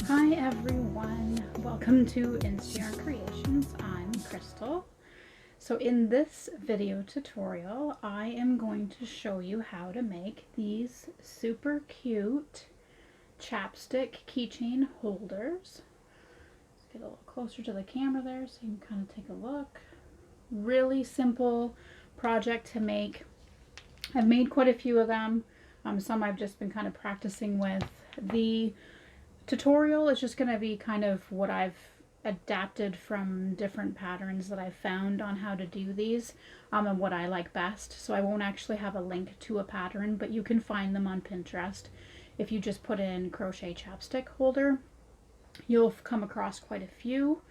Hi everyone, welcome to Inspired Creations. I'm Crystal. So in this video tutorial, I am going to show you how to make these super cute chapstick keychain holders. Let's get a little closer to the camera there so you can kind of take a look. Really simple project to make. I've made quite a few of them. Some I've just been kind of practicing with. The tutorial is just going to be kind of what I've adapted from different patterns that I've found on how to do these and what I like best. So I won't actually have a link to a pattern, but you can find them on Pinterest. If you just put in crochet chapstick holder, you'll come across quite a few.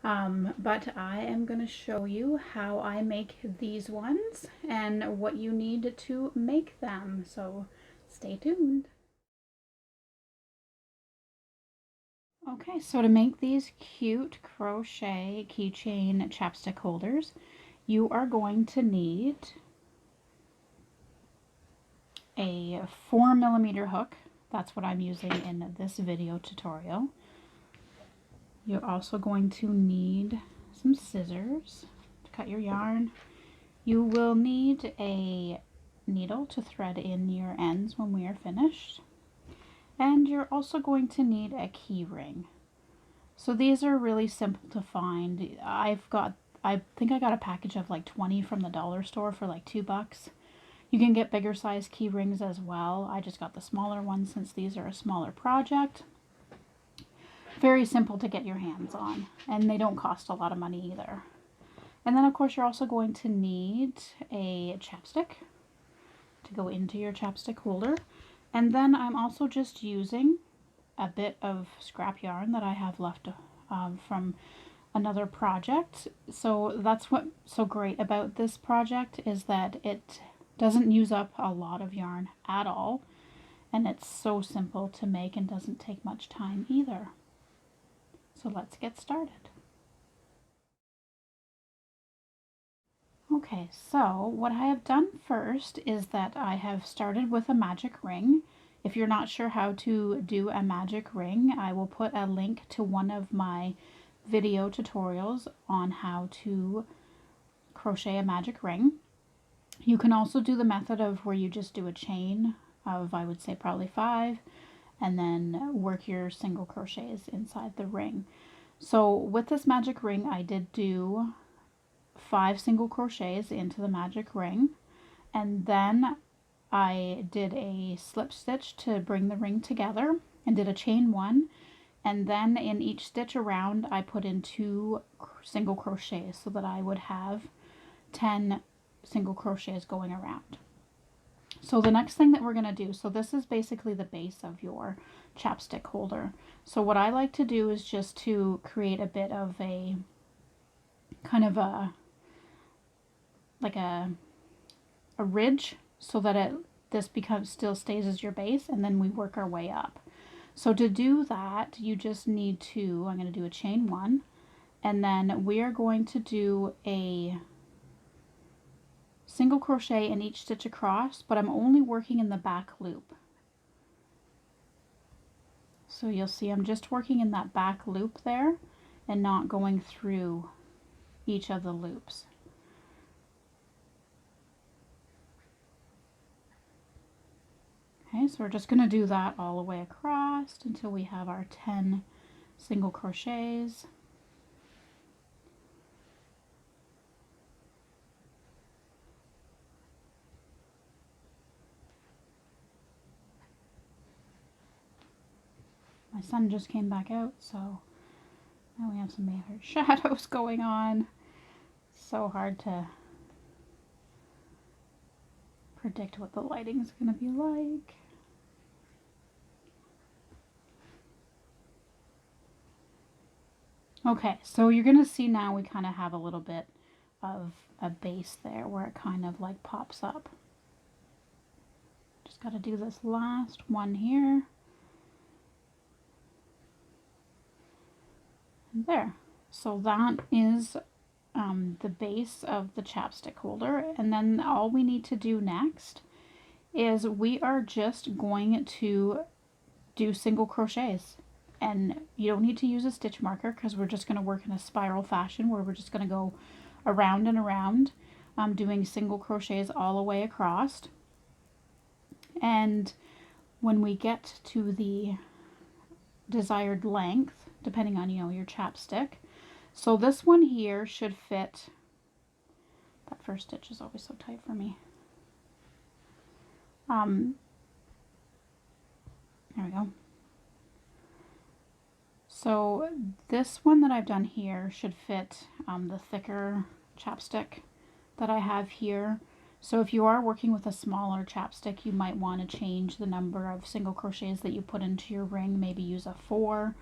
But I am going to show you how I make these ones and what you need to make them. So stay tuned. Okay, so to make these cute crochet keychain chapstick holders, you are going to need a 4mm hook. That's what I'm using in this video tutorial. You're also going to need some scissors to cut your yarn. You will need a needle to thread in your ends when we are finished. And you're also going to need a key ring. So these are really simple to find. I think I got a package of like 20 from the dollar store for like $2. You can get bigger size key rings as well. I just got the smaller ones since these are a smaller project. Very simple to get your hands on, and they don't cost a lot of money either. And then of course you're also going to need a chapstick to go into your chapstick holder. And then I'm also just using a bit of scrap yarn that I have left from another project. So that's what's so great about this project, is that it doesn't use up a lot of yarn at all, and it's so simple to make and doesn't take much time either. So let's get started. Okay, so what I have done first is that I have started with a magic ring. If you're not sure how to do a magic ring, I will put a link to one of my video tutorials on how to crochet a magic ring. You can also do the method of where you just do a chain of, I would say, probably 5, and then work your single crochets inside the ring. So with this magic ring, I did do 5 single crochets into the magic ring, and then I did a slip stitch to bring the ring together and did a chain 1, and then in each stitch around I put in 2 single crochets so that I would have 10 single crochets going around. So the next thing that we're going to do, so this is basically the base of your chapstick holder. So what I like to do is just to create a bit of a kind of a ridge, so that this still stays as your base, and then we work our way up. So to do that, you just need to, I'm going to do a chain 1, and then we are going to do a single crochet in each stitch across, but I'm only working in the back loop. So you'll see I'm just working in that back loop there and not going through each of the loops. Okay, so we're just going to do that all the way across until we have our 10 single crochets. My sun just came back out, so now we have some major shadows going on. So hard to predict what the lighting is going to be like. Okay, so you're going to see now we kind of have a little bit of a base there where it kind of like pops up. Just got to do this last one here. And there. So that is the base of the chapstick holder, and then all we need to do next is we are just going to do single crochets and you don't need to use a stitch marker because we're just going to work in a spiral fashion where we're just going to go around and around, doing single crochets all the way across. And when we get to the desired length, depending on, you know, your chapstick, so this one here should fit. That first stitch is always so tight for me. There we go. So this one that I've done here should fit the thicker chapstick that I have here. So if you are working with a smaller chapstick, you might want to change the number of single crochets that you put into your ring, maybe use a 4.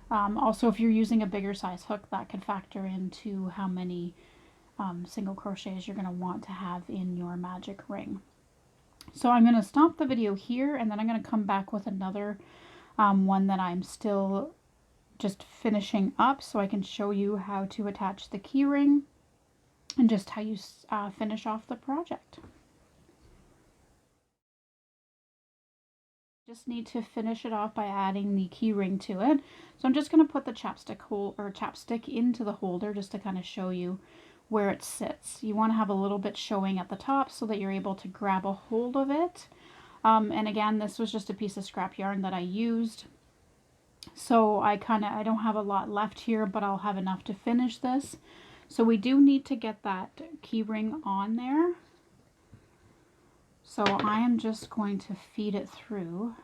Also, if you're using a bigger size hook, that could factor into how many single crochets you're going to want to have in your magic ring. So I'm going to stop the video here, and then I'm going to come back with another one that I'm still just finishing up, so I can show you how to attach the key ring and just how you finish off the project. Just need to finish it off by adding the key ring to it. So I'm just going to put the chapstick into the holder just to kind of show you where it sits. You want to have a little bit showing at the top so that you're able to grab a hold of it. And again, this was just a piece of scrap yarn that I used. So I don't have a lot left here, but I'll have enough to finish this. So we do need to get that key ring on there. So I am just going to feed it through.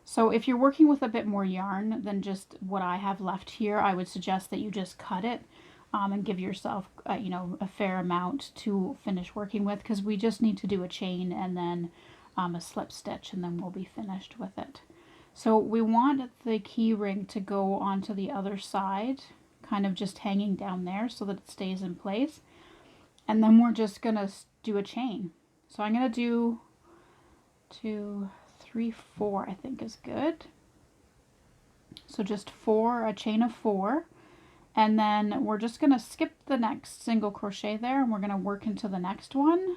So if you're working with a bit more yarn than just what I have left here, I would suggest that you just cut it and give yourself, you know, a fair amount to finish working with, because we just need to do a chain and then a slip stitch, and then we'll be finished with it. So we want the key ring to go onto the other side, kind of just hanging down there so that it stays in place. And then we're just going to do a chain. So I'm going to do 2, 3, 4, I think is good. So just 4, a chain of 4. And then we're just going to skip the next single crochet there, and we're going to work into the next one.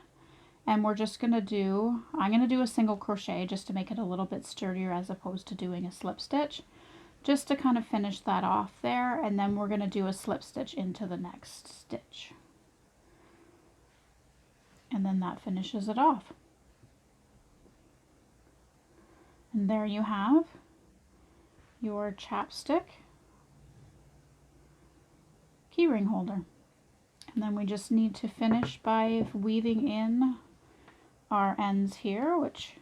And we're just going to do, I'm going to do a single crochet just to make it a little bit sturdier as opposed to doing a slip stitch, just to kind of finish that off there. And then we're going to do a slip stitch into the next stitch. And then that finishes it off. And there you have your chapstick keyring holder. And then we just need to finish by weaving in our ends here, which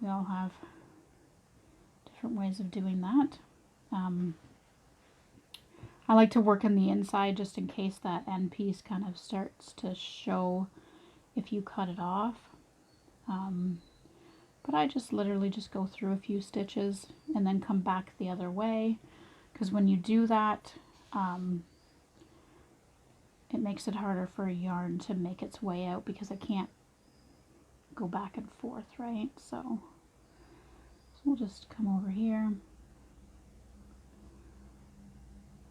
we all have different ways of doing that. I like to work in the inside just in case that end piece kind of starts to show if you cut it off. But I just literally just go through a few stitches and then come back the other way, because when you do that, it makes it harder for a yarn to make its way out because it can't go back and forth, right? So we'll just come over here.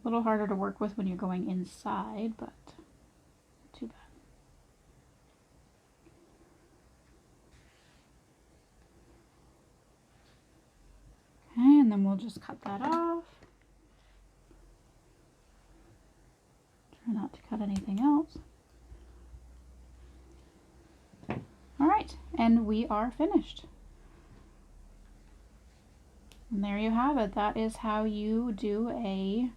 A little harder to work with when you're going inside, but not too bad. Okay, and then we'll just cut that off. Try not to cut anything else. All right, and we are finished. And there you have it. That is how you do a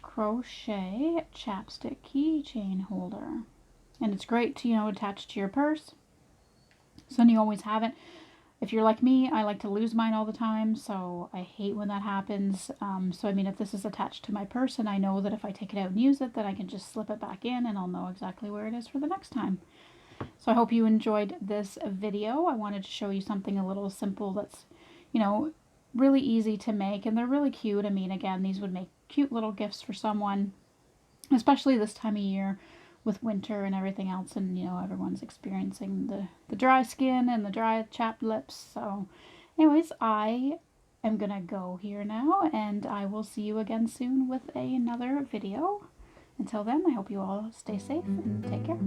crochet chapstick keychain holder. And it's great to, you know, attach to your purse, so then you always have it. If you're like me, I like to lose mine all the time, so I hate when that happens. So I mean, if this is attached to my purse and I know that if I take it out and use it, then I can just slip it back in and I'll know exactly where it is for the next time. So I hope you enjoyed this video. I wanted to show you something a little simple that's, you know, really easy to make, and they're really cute. I mean, again, these would make cute little gifts for someone, especially this time of year with winter and everything else, and you know, everyone's experiencing the dry skin and the dry chapped lips. So anyways, I am gonna go here now, and I will see you again soon with another video. Until then, I hope you all stay safe and take care.